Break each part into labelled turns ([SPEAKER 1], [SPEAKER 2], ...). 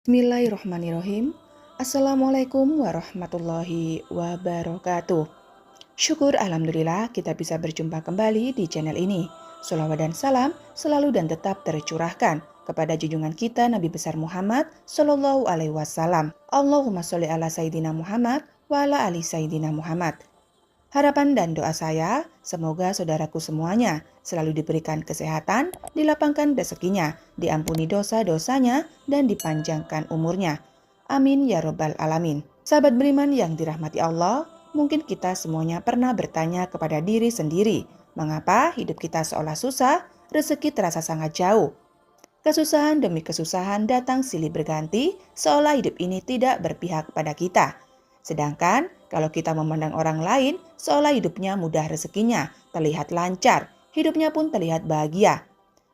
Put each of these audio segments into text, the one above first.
[SPEAKER 1] Bismillahirrahmanirrahim. Assalamualaikum warahmatullahi wabarakatuh. Syukur Alhamdulillah kita bisa berjumpa kembali di channel ini. Sholawat dan salam selalu dan tetap tercurahkan kepada junjungan kita Nabi besar Muhammad Sallallahu Alaihi Wasallam. Allahumma sholli ala Sayyidina Muhammad wa ala ali Sayyidina Muhammad. Harapan dan doa saya, semoga saudaraku semuanya selalu diberikan kesehatan, dilapangkan rezekinya, diampuni dosa-dosanya, dan dipanjangkan umurnya. Amin ya robbal alamin. Sahabat beriman yang dirahmati Allah, mungkin kita semuanya pernah bertanya kepada diri sendiri, mengapa hidup kita seolah susah, rezeki terasa sangat jauh. Kesusahan demi kesusahan datang silih berganti, seolah hidup ini tidak berpihak pada kita. Sedangkan kalau kita memandang orang lain, seolah hidupnya mudah rezekinya, terlihat lancar, hidupnya pun terlihat bahagia.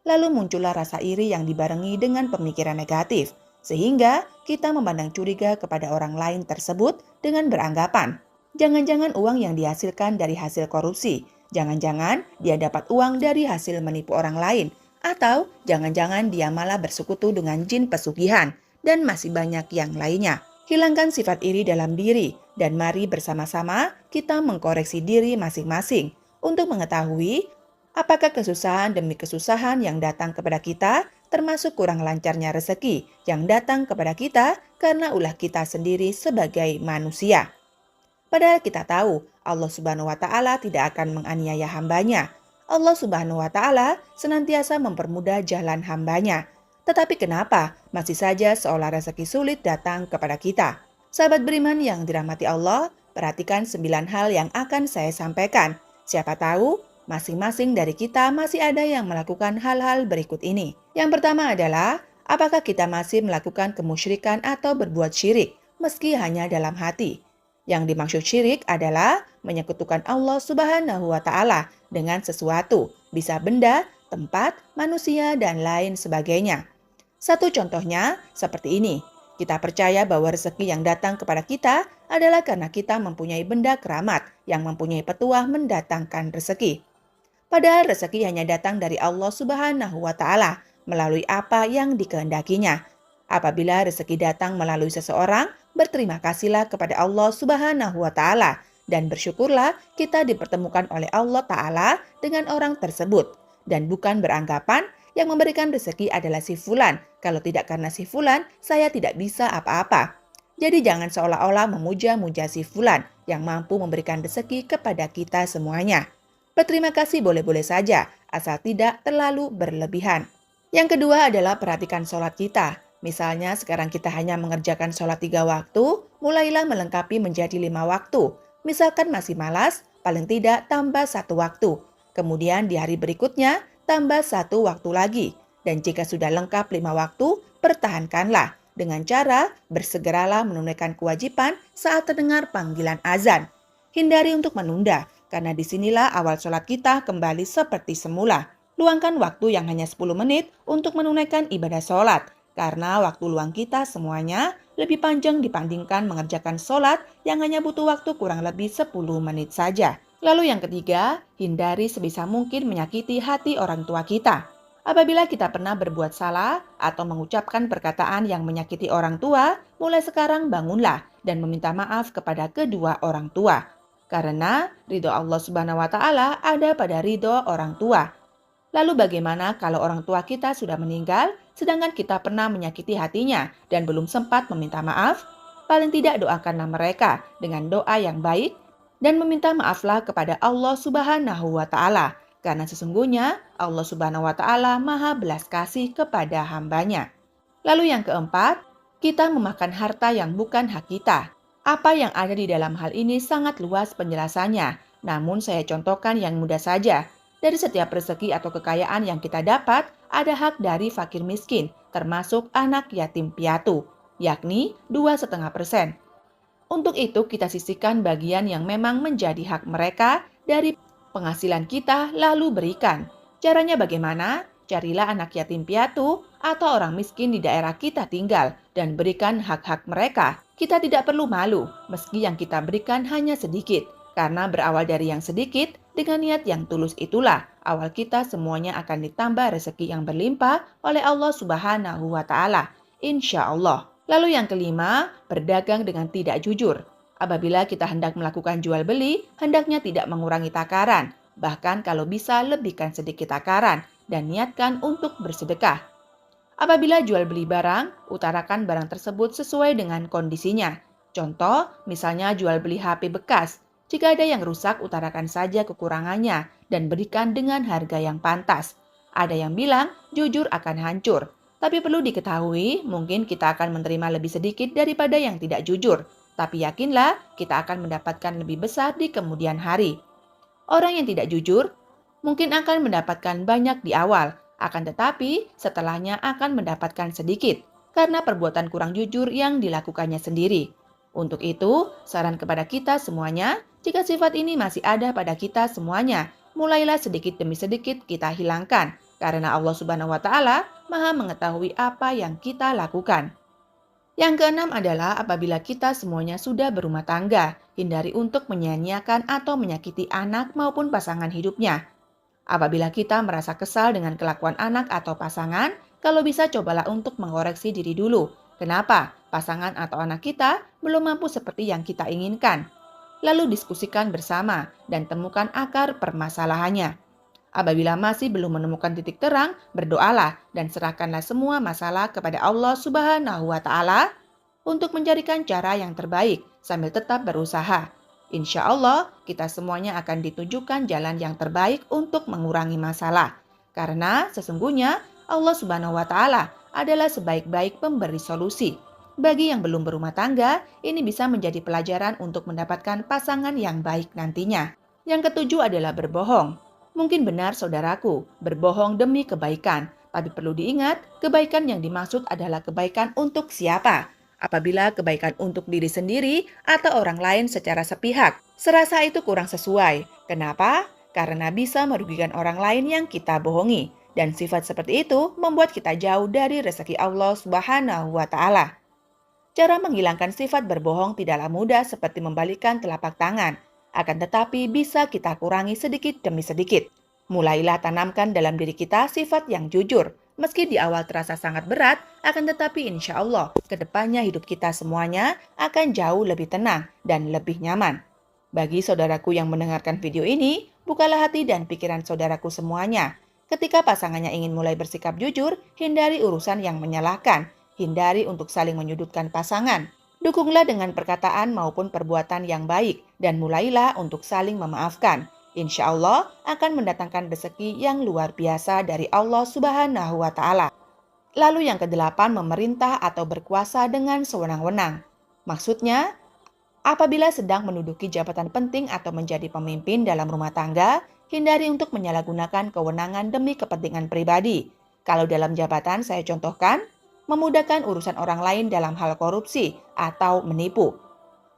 [SPEAKER 1] Lalu muncullah rasa iri yang dibarengi dengan pemikiran negatif, sehingga kita memandang curiga kepada orang lain tersebut dengan beranggapan, jangan-jangan uang yang dihasilkan dari hasil korupsi, jangan-jangan dia dapat uang dari hasil menipu orang lain, atau jangan-jangan dia malah bersekutu dengan jin pesugihan, dan masih banyak yang lainnya. Hilangkan sifat iri dalam diri, dan mari bersama-sama kita mengkoreksi diri masing-masing untuk mengetahui apakah kesusahan demi kesusahan yang datang kepada kita termasuk kurang lancarnya rezeki yang datang kepada kita karena ulah kita sendiri sebagai manusia. Padahal kita tahu Allah Subhanahu wa Ta'ala tidak akan menganiaya hambanya. Allah Subhanahu wa Ta'ala senantiasa mempermudah jalan hambanya. Tetapi kenapa masih saja seolah rezeki sulit datang kepada kita? Sahabat beriman yang dirahmati Allah, perhatikan 9 hal yang akan saya sampaikan. Siapa tahu masing-masing dari kita masih ada yang melakukan hal-hal berikut ini. Yang pertama adalah, apakah kita masih melakukan kemusyrikan atau berbuat syirik, meski hanya dalam hati? Yang dimaksud syirik adalah menyekutukan Allah Subhanahu wa Ta'ala dengan sesuatu, bisa benda, tempat, manusia, dan lain sebagainya. Satu contohnya seperti ini, kita percaya bahwa rezeki yang datang kepada kita adalah karena kita mempunyai benda keramat yang mempunyai petuah mendatangkan rezeki. Padahal rezeki hanya datang dari Allah Subhanahu wa Ta'ala melalui apa yang dikehendakinya. Apabila rezeki datang melalui seseorang, berterima kasihlah kepada Allah Subhanahu wa Ta'ala dan bersyukurlah kita dipertemukan oleh Allah Ta'ala dengan orang tersebut, dan bukan beranggapan yang memberikan rezeki adalah si fulan. Kalau tidak karena si fulan, saya tidak bisa apa-apa. Jadi jangan seolah-olah memuja-muja si fulan yang mampu memberikan rezeki kepada kita semuanya. Berterima kasih boleh-boleh saja, asal tidak terlalu berlebihan. Yang kedua adalah perhatikan sholat kita. Misalnya sekarang kita hanya mengerjakan sholat 3 waktu, mulailah melengkapi menjadi 5 waktu. Misalkan masih malas, paling tidak tambah 1 waktu. Kemudian di hari berikutnya, tambah 1 waktu lagi. Dan jika sudah lengkap 5 waktu, pertahankanlah dengan cara bersegeralah menunaikan kewajiban saat terdengar panggilan azan. Hindari untuk menunda, karena disinilah awal sholat kita kembali seperti semula. Luangkan waktu yang hanya 10 menit untuk menunaikan ibadah sholat, karena waktu luang kita semuanya lebih panjang dibandingkan mengerjakan sholat yang hanya butuh waktu kurang lebih 10 menit saja. Lalu yang ketiga, hindari sebisa mungkin menyakiti hati orang tua kita. Apabila kita pernah berbuat salah atau mengucapkan perkataan yang menyakiti orang tua, mulai sekarang bangunlah dan meminta maaf kepada kedua orang tua. Karena ridho Allah Subhanahu wa Ta'ala ada pada ridho orang tua. Lalu bagaimana kalau orang tua kita sudah meninggal, sedangkan kita pernah menyakiti hatinya dan belum sempat meminta maaf? Paling tidak doakanlah mereka dengan doa yang baik, dan meminta maaflah kepada Allah Subhanahu wa Ta'ala, karena sesungguhnya Allah Subhanahu wa Ta'ala maha belas kasih kepada hambanya. Lalu yang keempat, kita memakan harta yang bukan hak kita. Apa yang ada di dalam hal ini sangat luas penjelasannya, namun saya contohkan yang mudah saja. Dari setiap rezeki atau kekayaan yang kita dapat, ada hak dari fakir miskin, termasuk anak yatim piatu, yakni 2,5%. Untuk itu kita sisihkan bagian yang memang menjadi hak mereka dari penghasilan kita lalu berikan. Caranya bagaimana? Carilah anak yatim piatu atau orang miskin di daerah kita tinggal dan berikan hak-hak mereka. Kita tidak perlu malu meski yang kita berikan hanya sedikit. Karena berawal dari yang sedikit, dengan niat yang tulus itulah awal kita semuanya akan ditambah rezeki yang berlimpah oleh Allah Subhanahu wa Ta'ala. Insya Allah. Lalu yang kelima, berdagang dengan tidak jujur. Apabila kita hendak melakukan jual beli, hendaknya tidak mengurangi takaran. Bahkan kalau bisa lebihkan sedikit takaran dan niatkan untuk bersedekah. Apabila jual beli barang, utarakan barang tersebut sesuai dengan kondisinya. Contoh, misalnya jual beli HP bekas. Jika ada yang rusak, utarakan saja kekurangannya dan berikan dengan harga yang pantas. Ada yang bilang jujur akan hancur. Tapi perlu diketahui, mungkin kita akan menerima lebih sedikit daripada yang tidak jujur. Tapi yakinlah, kita akan mendapatkan lebih besar di kemudian hari. Orang yang tidak jujur mungkin akan mendapatkan banyak di awal, akan tetapi setelahnya akan mendapatkan sedikit karena perbuatan kurang jujur yang dilakukannya sendiri. Untuk itu, saran kepada kita semuanya, jika sifat ini masih ada pada kita semuanya, mulailah sedikit demi sedikit kita hilangkan, karena Allah Subhanahu wa Ta'ala Maha mengetahui apa yang kita lakukan. Yang keenam adalah apabila kita semuanya sudah berumah tangga, hindari untuk menyia-nyiakan atau menyakiti anak maupun pasangan hidupnya. Apabila kita merasa kesal dengan kelakuan anak atau pasangan, kalau bisa cobalah untuk mengoreksi diri dulu. Kenapa pasangan atau anak kita belum mampu seperti yang kita inginkan? Lalu diskusikan bersama dan temukan akar permasalahannya. Apabila masih belum menemukan titik terang, berdoalah dan serahkanlah semua masalah kepada Allah Subhanahu wa Ta'ala untuk mencarikan cara yang terbaik sambil tetap berusaha. Insya Allah, kita semuanya akan ditunjukkan jalan yang terbaik untuk mengurangi masalah. Karena sesungguhnya Allah Subhanahu wa Ta'ala adalah sebaik-baik pemberi solusi. Bagi yang belum berumah tangga, ini bisa menjadi pelajaran untuk mendapatkan pasangan yang baik nantinya. Yang ketujuh adalah berbohong. Mungkin benar saudaraku, berbohong demi kebaikan. Tapi perlu diingat, kebaikan yang dimaksud adalah kebaikan untuk siapa? Apabila kebaikan untuk diri sendiri atau orang lain secara sepihak, serasa itu kurang sesuai. Kenapa? Karena bisa merugikan orang lain yang kita bohongi. Dan sifat seperti itu membuat kita jauh dari rezeki Allah Subhanahu wa Ta'ala. Cara menghilangkan sifat berbohong tidaklah mudah seperti membalikkan telapak tangan. Akan tetapi bisa kita kurangi sedikit demi sedikit. Mulailah tanamkan dalam diri kita sifat yang jujur. Meski di awal terasa sangat berat, akan tetapi insya Allah kedepannya hidup kita semuanya akan jauh lebih tenang dan lebih nyaman. Bagi saudaraku yang mendengarkan video ini, bukalah hati dan pikiran saudaraku semuanya. Ketika pasangannya ingin mulai bersikap jujur, hindari urusan yang menyalahkan. Hindari untuk saling menyudutkan pasangan. Dukunglah dengan perkataan maupun perbuatan yang baik dan mulailah untuk saling memaafkan. Insya Allah akan mendatangkan rezeki yang luar biasa dari Allah Subhanahu wa Ta'ala. Lalu yang kedelapan, memerintah atau berkuasa dengan sewenang-wenang. Maksudnya, apabila sedang menduduki jabatan penting atau menjadi pemimpin dalam rumah tangga, hindari untuk menyalahgunakan kewenangan demi kepentingan pribadi. Kalau dalam jabatan saya contohkan, memudahkan urusan orang lain dalam hal korupsi atau menipu.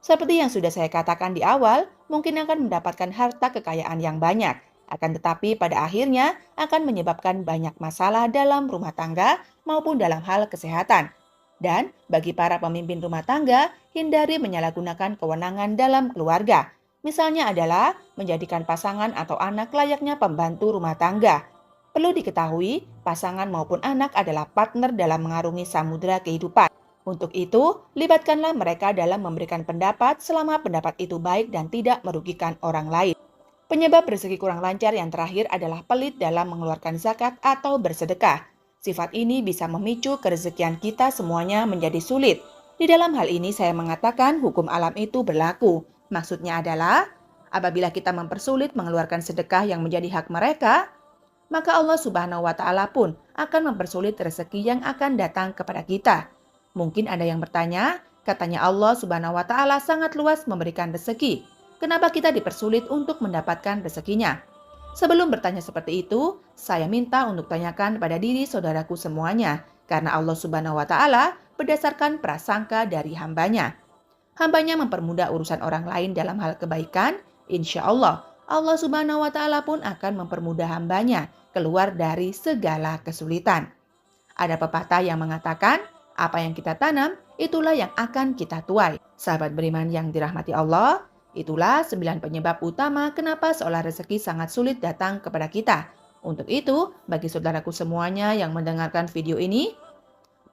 [SPEAKER 1] Seperti yang sudah saya katakan di awal, mungkin akan mendapatkan harta kekayaan yang banyak, akan tetapi pada akhirnya akan menyebabkan banyak masalah dalam rumah tangga maupun dalam hal kesehatan. Dan bagi para pemimpin rumah tangga, hindari menyalahgunakan kewenangan dalam keluarga. Misalnya adalah menjadikan pasangan atau anak layaknya pembantu rumah tangga. Perlu diketahui, pasangan maupun anak adalah partner dalam mengarungi samudera kehidupan. Untuk itu, libatkanlah mereka dalam memberikan pendapat selama pendapat itu baik dan tidak merugikan orang lain. Penyebab rezeki kurang lancar yang terakhir adalah pelit dalam mengeluarkan zakat atau bersedekah. Sifat ini bisa memicu kerezekian kita semuanya menjadi sulit. Di dalam hal ini saya mengatakan hukum alam itu berlaku. Maksudnya adalah, apabila kita mempersulit mengeluarkan sedekah yang menjadi hak mereka, maka Allah Subhanahu wa Ta'ala pun akan mempersulit rezeki yang akan datang kepada kita. Mungkin ada yang bertanya, katanya Allah Subhanahu wa Ta'ala sangat luas memberikan rezeki. Kenapa kita dipersulit untuk mendapatkan rezekinya? Sebelum bertanya seperti itu, saya minta untuk tanyakan pada diri saudaraku semuanya, karena Allah Subhanahu wa Ta'ala berdasarkan prasangka dari hambanya. Hambanya mempermudah urusan orang lain dalam hal kebaikan, insya Allah Subhanahu wa Ta'ala pun akan mempermudah hambanya keluar dari segala kesulitan. Ada pepatah yang mengatakan, apa yang kita tanam, itulah yang akan kita tuai. Sahabat beriman yang dirahmati Allah, itulah 9 penyebab utama kenapa seolah rezeki sangat sulit datang kepada kita. Untuk itu, bagi saudaraku semuanya yang mendengarkan video ini,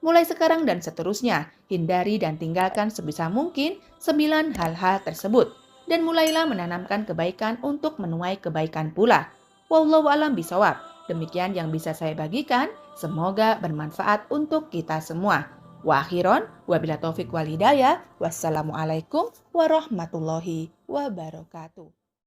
[SPEAKER 1] Mulai sekarang dan seterusnya, hindari dan tinggalkan sebisa mungkin 9 hal-hal tersebut. Dan mulailah menanamkan kebaikan untuk menuai kebaikan pula. Wallahu a'lam bishawab. Demikian yang bisa saya bagikan. Semoga bermanfaat untuk kita semua. Wa akhiron, wabila taufik wal hidayah. Wassalamualaikum warahmatullahi wabarakatuh.